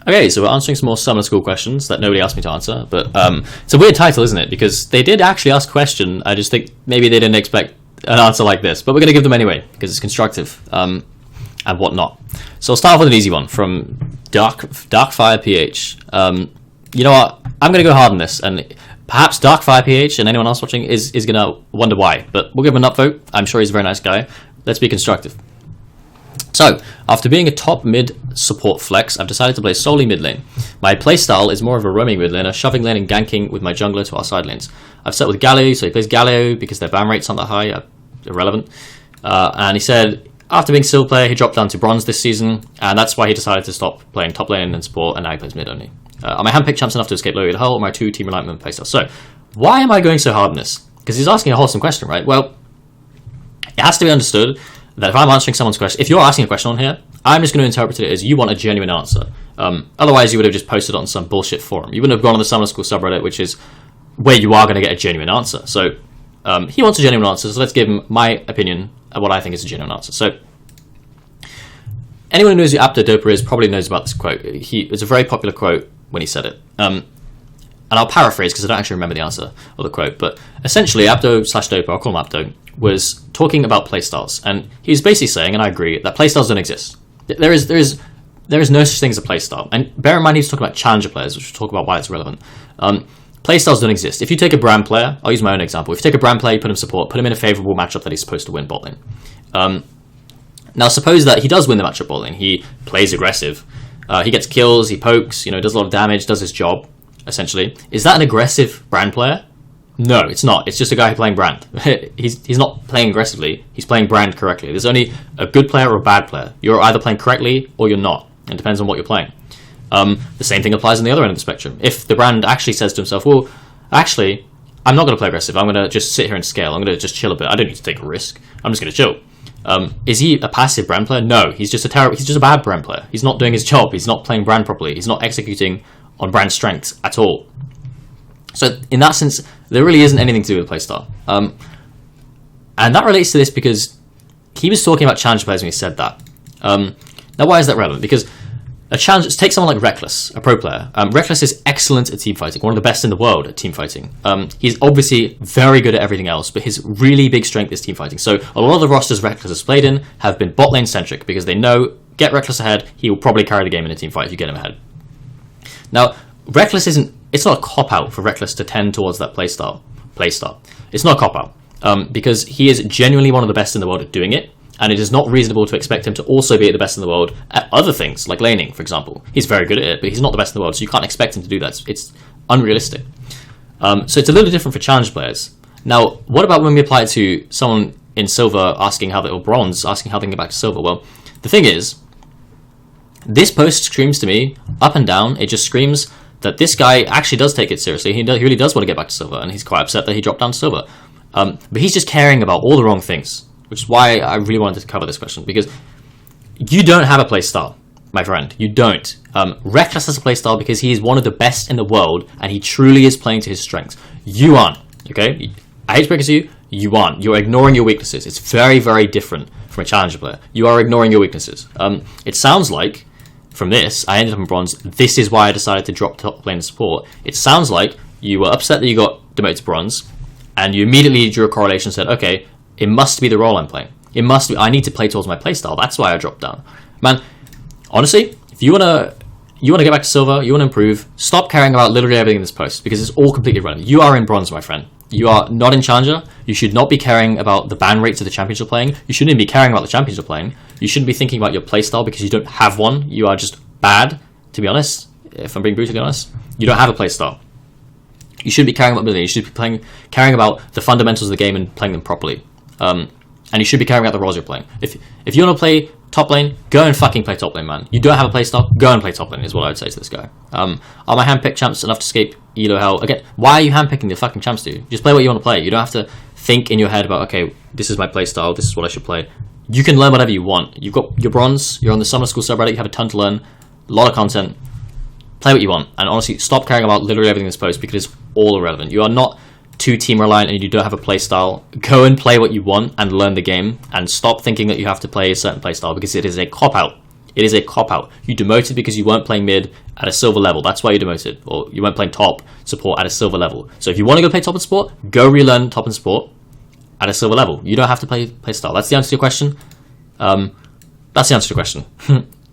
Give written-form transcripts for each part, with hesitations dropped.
Okay, so we're answering some more summer school questions that nobody asked me to answer, but it's a weird title, isn't it? Because they did actually ask a question. I just think maybe they didn't expect an answer like this, but we're going to give them anyway because it's constructive and whatnot. So I'll start off with an easy one from Darkfire PH. You know what? I'm going to go hard on this, and perhaps Darkfire PH and anyone else watching is going to wonder why, but we'll give him an upvote. I'm sure he's a very nice guy. Let's be constructive. So, after being a top mid support flex, I've decided to play solely mid lane. My playstyle is more of a roaming mid laner, shoving lane and ganking with my jungler to our side lanes. I've set with Galio, so he plays Galio because their ban rates aren't that high, irrelevant. And he said, after being silver player, he dropped down to bronze this season, and that's why he decided to stop playing top lane and support, and now he plays mid only. Are my handpicked champs enough to escape low to hull, or my 2 team reliant playstyle? So, why am I going so hard on this? Because he's asking a wholesome question, right? Well, it has to be understood that if I'm answering someone's question, if you're asking a question on here, I'm just going to interpret it as you want a genuine answer. Otherwise, you would have just posted it on some bullshit forum. You wouldn't have gone on the Summer School subreddit, which is where you are going to get a genuine answer. So he wants a genuine answer, so let's give him my opinion of what I think is a genuine answer. So anyone who knows who Aptodoper is probably knows about this quote. It's a very popular quote when he said it. And I'll paraphrase because I don't actually remember the answer of the quote. But essentially, Apto/Doper, I'll call him Apto, was talking about playstyles, and he's basically saying, and I agree, that playstyles don't exist. There is no such thing as a playstyle. And bear in mind, he's talking about challenger players, which we'll talk about why it's relevant. Playstyles don't exist. If you take a brand player, I'll use my own example. If you take a brand player, you put him support, put him in a favorable matchup that he's supposed to win bot lane. Now, suppose that he does win the matchup bot lane. He plays aggressive. He gets kills, he pokes, does a lot of damage, does his job, essentially. Is that an aggressive brand player? No, it's not. It's just a guy playing brand. He's not playing aggressively. He's playing brand correctly. There's only a good player or a bad player. You're either playing correctly or you're not. It depends on what you're playing. The same thing applies on the other end of the spectrum. If the brand actually says to himself, well, actually, I'm not going to play aggressive. I'm going to just sit here and scale. I'm going to just chill a bit. I don't need to take a risk. I'm just going to chill. Is he a passive brand player? No, he's just a bad brand player. He's not doing his job. He's not playing brand properly. He's not executing on brand strengths at all. So in that sense, there really isn't anything to do with playstyle. And that relates to this because he was talking about challenger players when he said that. Now, why is that relevant? Because take someone like Reckless, a pro player. Reckless is excellent at team fighting, one of the best in the world at team fighting. He's obviously very good at everything else, but his really big strength is team fighting. So a lot of the rosters Reckless has played in have been bot lane centric because they know, get Reckless ahead, he will probably carry the game in a team fight if you get him ahead. Now, Reckless it's not a cop-out for Reckless to tend towards that playstyle. It's not a cop-out because he is genuinely one of the best in the world at doing it, and it is not reasonable to expect him to also be the best in the world at other things, like laning, for example. He's very good at it, but he's not the best in the world, so you can't expect him to do that. It's unrealistic. So it's a little different for challenge players. Now, what about when we apply it to someone in silver or bronze asking how they can get back to silver? Well, the thing is, this post screams to me, up and down, it just screams that this guy actually does take it seriously. He really does want to get back to silver, and he's quite upset that he dropped down to silver. But he's just caring about all the wrong things, which is why I really wanted to cover this question, because you don't have a play style, my friend. You don't. Reckless has a play style because he is one of the best in the world, and he truly is playing to his strengths. You aren't, okay? I hate to break it to you, you aren't. You're ignoring your weaknesses. It's very, very different from a challenger player. You are ignoring your weaknesses. It sounds like, from this, I ended up in bronze. This is why I decided to drop top lane support. It sounds like you were upset that you got demoted to bronze, and you immediately drew a correlation and said, okay, it must be the role I'm playing. It must be, I need to play towards my playstyle. That's why I dropped down. Man, honestly, if you wanna get back to silver, you wanna improve, stop caring about literally everything in this post, because it's all completely irrelevant. You are in bronze, my friend. You are not in challenger. You should not be caring about the ban rates of the champions you're playing. You shouldn't even be caring about the champions you're playing. You shouldn't be thinking about your playstyle because you don't have one. You are just bad, to be honest. If I'm being brutally honest, you don't have a playstyle. You shouldn't be caring about ability. You should be caring about the fundamentals of the game and playing them properly. And you should be caring about the roles you're playing. If you want to play top lane, go and fucking play top lane, man. You don't have a playstyle, go and play top lane, is what I would say to this guy. Are my handpicked champs enough to escape elo hell? Again, why are you handpicking the fucking champs, dude? Just play what you want to play. You don't have to think in your head about, okay, this is my playstyle, this is what I should play. You can learn whatever you want. You've got your bronze, you're on the Summer School subreddit, you have a ton to learn, a lot of content. Play what you want. And honestly, stop caring about literally everything in this post because it's all irrelevant. You are not too team reliant and you don't have a play style. Go and play what you want and learn the game, and stop thinking that you have to play a certain play style because it is a cop out. It is a cop-out. You demoted because you weren't playing mid at a silver level. That's why you demoted. Or you weren't playing top support at a silver level. So if you want to go play top and support, go relearn top and support at a silver level. You don't have to play Playstyle. That's the answer to your question. That's the answer to your question.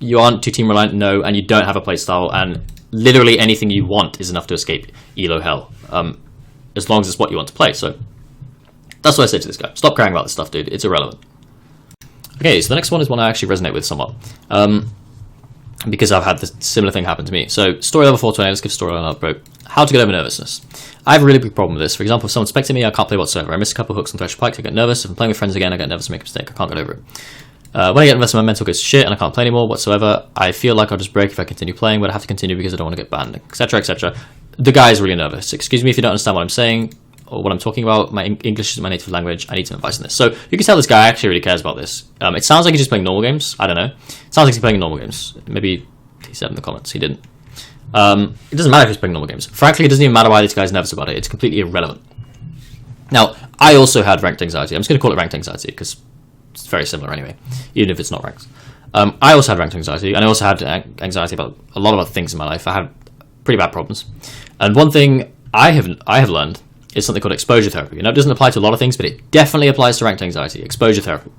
You aren't too team reliant, no, and you don't have a Playstyle, and literally anything you want is enough to escape Elo hell. As long as it's what you want to play. So that's what I say to this guy. Stop caring about this stuff, dude. It's irrelevant. Okay, so the next one is one I actually resonate with somewhat. Because I've had this similar thing happen to me. So, story level 420, let's give story level upvote. How to get over nervousness. I have a really big problem with this. For example, if someone's spectating me, I can't play whatsoever. I miss a couple hooks and thresher pikes, I get nervous. If I'm playing with friends again, I get nervous and make a mistake. I can't get over it. When I get nervous, my mental goes to shit and I can't play anymore whatsoever. I feel like I'll just break if I continue playing, but I have to continue because I don't want to get banned, etc, etc. The guy is really nervous. Excuse me if you don't understand what I'm saying or what I'm talking about. My English isn't my native language. I need some advice on this. So you can tell this guy actually really cares about this. It sounds like he's just playing normal games. I don't know. It sounds like he's playing normal games. Maybe he said in the comments. He didn't. It doesn't matter if he's playing normal games. Frankly, it doesn't even matter why this guy's nervous about it. It's completely irrelevant. Now, I also had ranked anxiety. I'm just going to call it ranked anxiety because it's very similar anyway, even if it's not ranked. I also had ranked anxiety, and I also had anxiety about a lot of other things in my life. I had pretty bad problems. And one thing I have learned is something called exposure therapy. Now, it doesn't apply to a lot of things, but it definitely applies to ranked anxiety. Exposure therapy.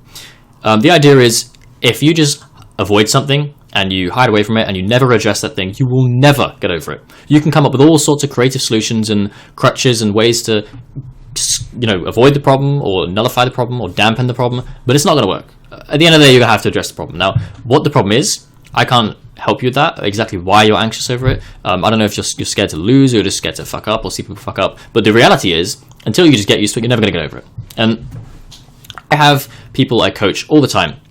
The idea is if you just avoid something and you hide away from it and you never address that thing, you will never get over it. You can come up with all sorts of creative solutions and crutches and ways to, avoid the problem or nullify the problem or dampen the problem, but it's not going to work. At the end of the day, you're going to have to address the problem. Now, what the problem is, I can't help you with that, exactly why you're anxious over it. I don't know if you're scared to lose or you're just scared to fuck up or see people fuck up, but the reality is, until you just get used to it, you're never going to get over it. And I have people I coach all the time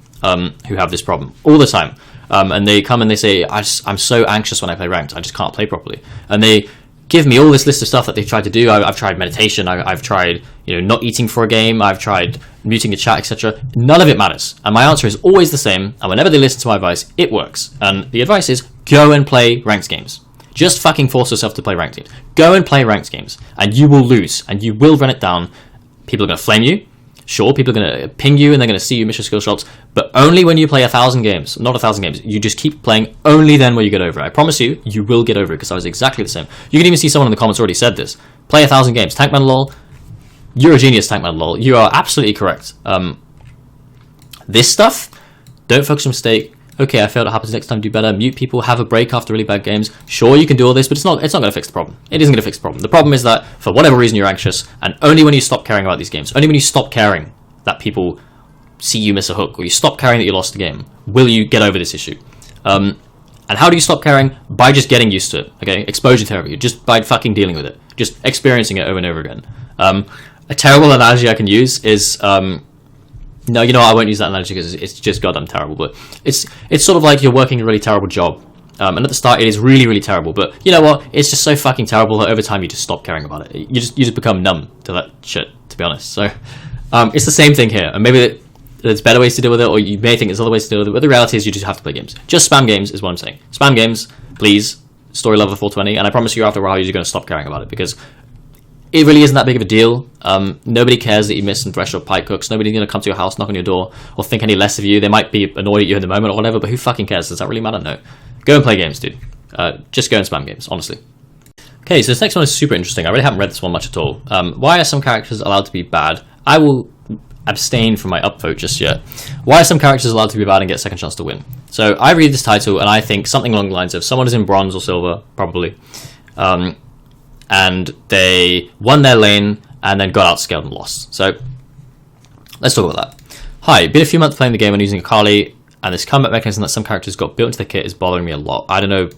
who have this problem, all the time. And they come and they say, I'm so anxious when I play ranked, I just can't play properly. And they give me all this list of stuff that they've tried to do. I've tried meditation, I've tried not eating for a game, I've tried muting the chat, etc. None of it matters. And my answer is always the same, and whenever they listen to my advice, it works. And the advice is, go and play ranked games. Just fucking force yourself to play ranked games. Go and play ranked games, and you will lose, and you will run it down. People are going to flame you. Sure, people are going to ping you, and they're going to see you miss your skill shots, but only when you play 1,000 games. Not 1,000 games. You just keep playing, only then will you get over it. I promise you, you will get over it, because I was exactly the same. You can even see someone in the comments already said this. Play 1,000 games. Tankman lol. You're a genius, Tankman lol. You are absolutely correct. This stuff, don't focus on mistake. Okay, I failed, it happens next time, do better. Mute people, have a break after really bad games. Sure, you can do all this, but it's not going to fix the problem. It isn't going to fix the problem. The problem is that, for whatever reason, you're anxious, and only when you stop caring about these games, only when you stop caring that people see you miss a hook, or you stop caring that you lost the game, will you get over this issue. And how do you stop caring? By just getting used to it, okay? Exposure therapy, just by fucking dealing with it. Just experiencing it over and over again. A terrible analogy I can use is... No, you know what, I won't use that analogy because it's just goddamn terrible, but it's sort of like you're working a really terrible job. And at the start it is really, really terrible, but you know what, it's just so fucking terrible that over time you just stop caring about it. You just become numb to that shit, to be honest. So it's the same thing here, and maybe there's better ways to deal with it, or you may think there's other ways to deal with it, but the reality is you just have to play games. Just spam games is what I'm saying. Spam games, please, story level 420, and I promise you after a while you're going to stop caring about it, because it really isn't that big of a deal. Nobody cares that you miss some thresher or pike hooks. Nobody's going to come to your house, knock on your door, or think any less of you. They might be annoyed at you in the moment or whatever, but who fucking cares? Does that really matter? No. Go and play games, dude. Just go and spam games, honestly. Okay, so this next one is super interesting. I really haven't read this one much at all. Why are some characters allowed to be bad? I will abstain from my upvote just yet. Why are some characters allowed to be bad and get a second chance to win? So I read this title, and I think something along the lines of someone is in bronze or silver, probably. And they won their lane and then got outscaled and lost. So let's talk about that. Hi, been a few months playing the game and using Akali, and this combat mechanism that some characters got built into the kit is bothering me a lot. I don't know,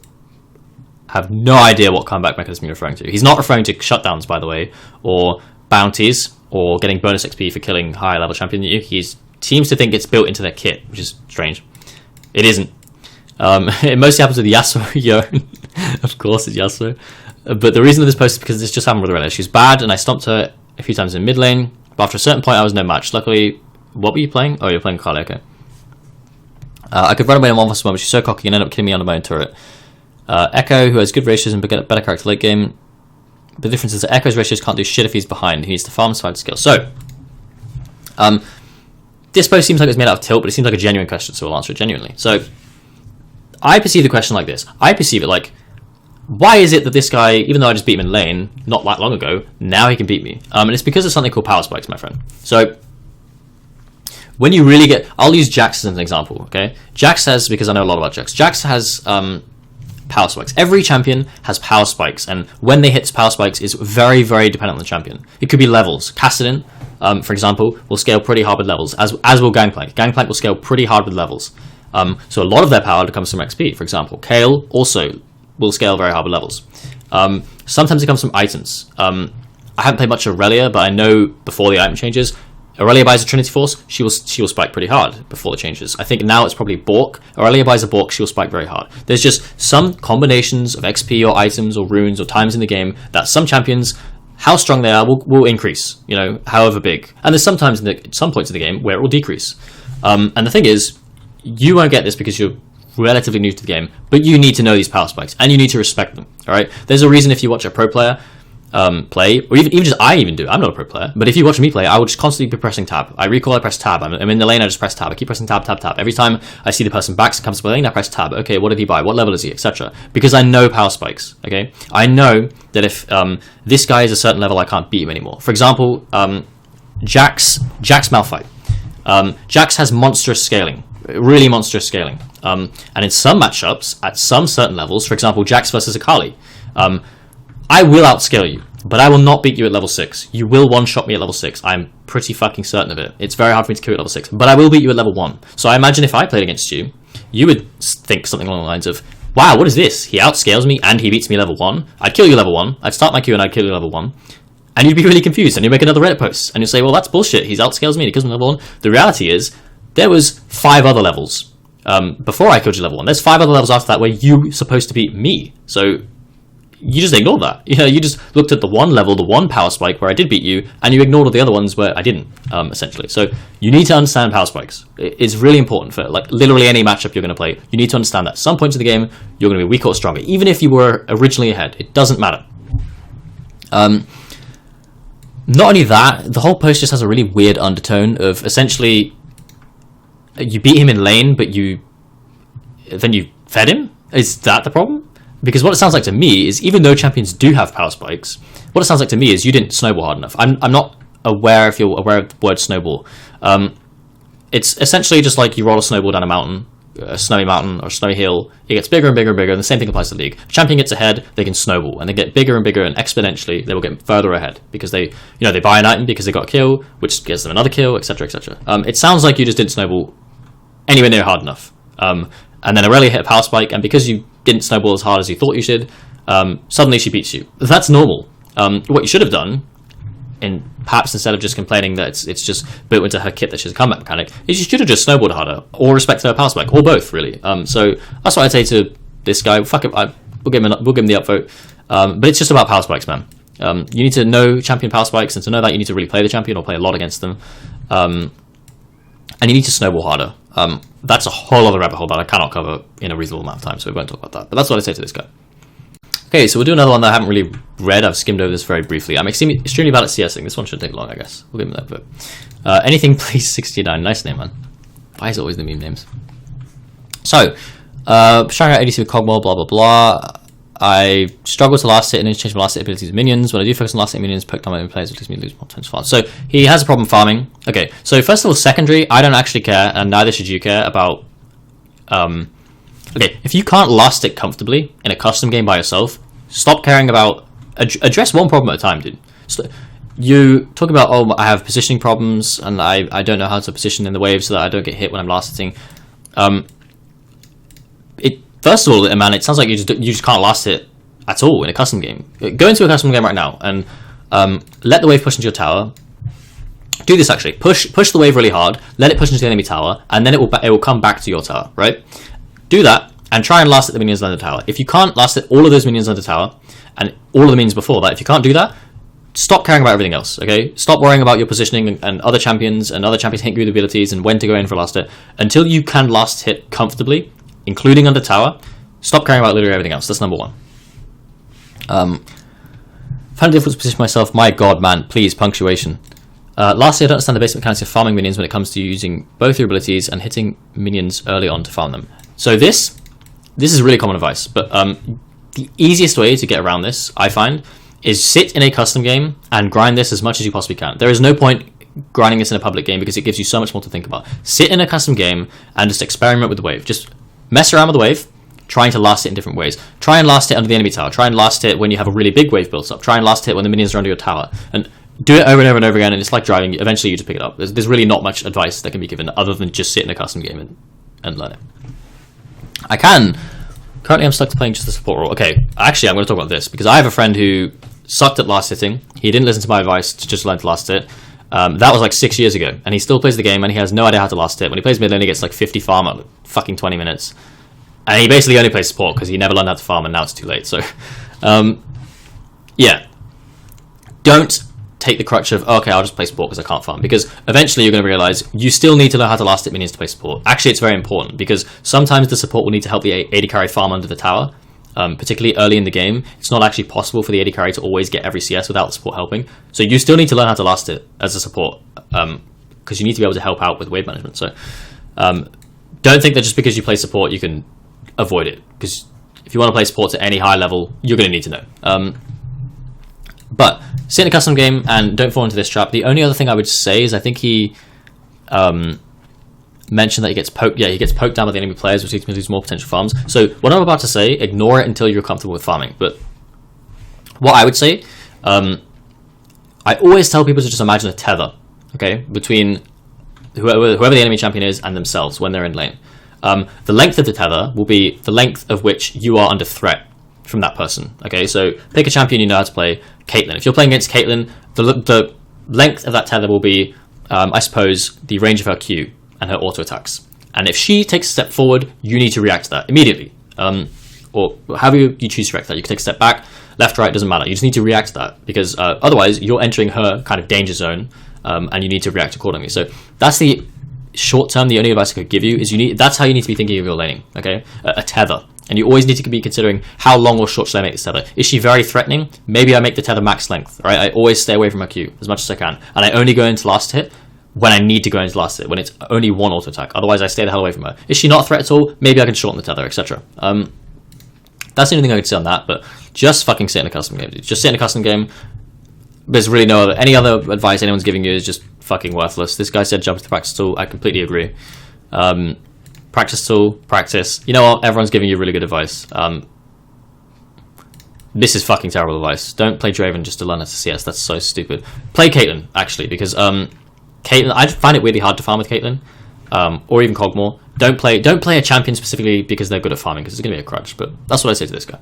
have no idea what comeback mechanism you're referring to. He's not referring to shutdowns, by the way, or bounties, or getting bonus XP for killing higher level champion than you. He seems to think it's built into their kit, which is strange. It isn't. It mostly happens with Yasuo. Yone. Of course it's Yasuo. But the reason of this post is because this just happened with Aurelia. She's bad, and I stomped her a few times in mid lane, but after a certain point I was no match. Luckily, what were you playing? Oh, you're playing Kali, okay. I could run away in 1v1, but she's so cocky and ended up killing me under my own turret. Echo, who has good ratios and better character late game. The difference is that Echo's ratios can't do shit if he's behind. He needs to farm side skill. So, this post seems like it's made out of tilt, but it seems like a genuine question, so we'll answer it genuinely. So, I perceive the question like this. I perceive it like, why is it that this guy, even though I just beat him in lane not that long ago, now he can beat me? And it's because of something called Powerspikes, my friend. So when you really get, I'll use Jax as an example, okay? Jax has, because I know a lot about Jax, Jax has power spikes. Every champion has power spikes, and when they hit power spikes is very, very dependent on the champion. It could be levels. Kassadin, for example, will scale pretty hard with levels, as will Gangplank. Gangplank will scale pretty hard with levels. So a lot of their power comes from XP, for example. Kayle also will scale very hard with levels. Sometimes it comes from items. I haven't played much Aurelia, but I know before the item changes, Aurelia buys a Trinity Force, she will spike pretty hard before the changes. I think now it's probably Bork. Aurelia buys a Bork, she'll spike very hard. There's just some combinations of XP or items or runes or times in the game that some champions, how strong they are, will increase, you know, however big. And there's sometimes some points of the game where it will decrease. And the thing is, you won't get this because you're relatively new to the game, but you need to know these power spikes and you need to respect them. All right, there's a reason if you watch a pro player play, or even just I even do. I'm not a pro player, but if you watch me play, I will just constantly be pressing tab. I recall, I press tab. I'm in the lane, I just press tab. I keep pressing tab, tab, tab. Every time I see the person backs and comes to the lane, I press tab. Okay, what did he buy? What level is he, etc. Because I know power spikes. Okay, I know that if this guy is a certain level, I can't beat him anymore. For example, Jax Malphite. Jax has monstrous scaling. Really monstrous scaling. And in some matchups, at some certain levels, for example, Jax versus Akali, I will outscale you, but I will not beat you at level 6. You will one-shot me at level 6. I'm pretty fucking certain of it. It's very hard for me to kill you at level 6, but I will beat you at level 1. So I imagine if I played against you, you would think something along the lines of, wow, what is this? He outscales me and he beats me level 1. I'd kill you level 1. I'd start my queue and I'd kill you level 1. And you'd be really confused, and you'd make another Reddit post, and you'd say, well, that's bullshit. He outscales me and he kills me level 1. The reality is, there was 5 other levels before I killed you level 1. There's 5 other levels after that where you were supposed to beat me. So you just ignored that. You know, you just looked at the one level, the one power spike where I did beat you, and you ignored all the other ones where I didn't, essentially. So you need to understand power spikes. It's really important for like literally any matchup you're going to play. You need to understand that at some points of the game, you're going to be weaker or stronger. Even if you were originally ahead, it doesn't matter. Not only that, the whole post just has a really weird undertone of essentially you beat him in lane, but then you fed him? Is that the problem? Because what it sounds like to me is, even though champions do have power spikes, what it sounds like to me is you didn't snowball hard enough. I'm not aware if you're aware of the word snowball. It's essentially just like you roll a snowball down a mountain, a snowy mountain or a snowy hill. It gets bigger and bigger and bigger, and the same thing applies to the league. If a champion gets ahead, they can snowball, and they get bigger and bigger, and exponentially they will get further ahead because they buy an item because they got a kill, which gives them another kill, etc., etc. It sounds like you just didn't snowball anywhere near hard enough. And then Aurelia hit a power spike, and because you didn't snowball as hard as you thought you should, suddenly she beats you. That's normal. What you should have done, and perhaps instead of just complaining that it's just built into her kit that she's a comeback mechanic, is you should have just snowballed harder, or respected her power spike, or both, really. So that's what I'd say to this guy. Fuck it, we'll give him the upvote. But it's just about power spikes, man. You need to know champion power spikes, and to know that you need to really play the champion or play a lot against them. And you need to snowball harder. That's a whole other rabbit hole that I cannot cover in a reasonable amount of time, so we won't talk about that. But that's what I say to this guy. Okay, so we'll do another one that I haven't really read. I've skimmed over this very briefly. I'm extremely bad at CSing. This one shouldn't take long, I guess. We'll give him that vote. Anything Please 69. Nice name, man. Why is it always the meme names? So, showing out ADC with Cogwell, blah, blah, blah. I struggle to last hit and interchange my last hit abilities with minions. When I do focus on last hit minions, poke down my own players, which leaves me lose more times fast. So he has a problem farming. Okay, so first of all, secondary, I don't actually care, and neither should you care about. Okay, if you can't last it comfortably in a custom game by yourself, stop caring about. Address one problem at a time, dude. So you talk about, oh, I have positioning problems, and I don't know how to position in the wave so that I don't get hit when I'm last hitting. First of all, man, it sounds like you just can't last it at all in a custom game. Go into a custom game right now and let the wave push into your tower. Do this actually. Push the wave really hard. Let it push into the enemy tower, and then it will come back to your tower. Right? Do that and try and last it the minions under the tower. If you can't last it all of those minions under the tower and all of the minions before that, if you can't do that, stop caring about everything else. Okay? Stop worrying about your positioning and other champions hitting you with abilities and when to go in for last hit until you can last hit comfortably, including under tower. Stop caring about literally everything else. That's number one. Found it difficult to position myself. My god, man. Please, punctuation. Lastly, I don't understand the basic mechanics of farming minions when it comes to using both your abilities and hitting minions early on to farm them. So this this is really common advice, but the easiest way to get around this, I find, is sit in a custom game and grind this as much as you possibly can. There is no point grinding this in a public game because it gives you so much more to think about. Sit in a custom game and just experiment with the wave. Just mess around with the wave, trying to last it in different ways. Try and last it under the enemy tower. Try and last it when you have a really big wave built up. Try and last it when the minions are under your tower. And do it over and over and over again, and it's like driving. Eventually you just pick it up. There's really not much advice that can be given other than just sit in a custom game and learn it. Currently I'm stuck to playing just the support role. Okay, actually I'm going to talk about this because I have a friend who sucked at last hitting. He didn't listen to my advice to just learn to last hit. That was like 6 years ago, and he still plays the game, and he has no idea how to last hit. When he plays mid lane, he gets like 50 farm at fucking 20 minutes. And he basically only plays support because he never learned how to farm, and now it's too late. So, yeah. Don't take the crutch of, okay, I'll just play support because I can't farm. Because eventually you're going to realize you still need to learn how to last hit minions to play support. Actually, it's very important because sometimes the support will need to help the AD carry farm under the tower. Particularly early in the game, it's not actually possible for the AD carry to always get every CS without the support helping. So you still need to learn how to last it as a support, because you need to be able to help out with wave management. So don't think that just because you play support you can avoid it, because if you want to play support at any high level, you're going to need to know. But sit in a custom game and don't fall into this trap. The only other thing I would say is I think he mentioned that he gets poked. Yeah, he gets poked down by the enemy players, which leads to lose more potential farms. So what I'm about to say, ignore it until you're comfortable with farming. But what I would say, I always tell people to just imagine a tether, okay, between whoever the enemy champion is and themselves when they're in lane. The length of the tether will be the length of which you are under threat from that person. Okay, so pick a champion you know how to play. Caitlyn. If you're playing against Caitlyn, the length of that tether will be, I suppose, the range of her Q and her auto attacks. And if she takes a step forward, you need to react to that immediately. Or however you choose to react to that. You can take a step back, left, right, doesn't matter. You just need to react to that because otherwise you're entering her kind of danger zone, and you need to react accordingly. So that's the short term. The only advice I could give you is that's how you need to be thinking of your laning. Okay, a tether. And you always need to be considering how long or short should I make this tether. Is she very threatening? Maybe I make the tether max length. Right? I always stay away from her Q as much as I can, and I only go into last hit when I need to go into last hit, when it's only one auto attack. Otherwise, I stay the hell away from her. Is she not a threat at all? Maybe I can shorten the tether, etc. That's the only thing I could say on that. But just fucking sit in a custom game. Just sit in a custom game. There's really any other advice anyone's giving you is just fucking worthless. This guy said jump to the practice tool. I completely agree. Practice tool, practice. You know what? Everyone's giving you really good advice. This is fucking terrible advice. Don't play Draven just to learn how to CS. That's so stupid. Play Caitlyn, actually, because Caitlyn, I find it really hard to farm with Caitlyn, or even Cogmore. Don't play a champion specifically because they're good at farming, because it's going to be a crutch. But that's what I say to this guy.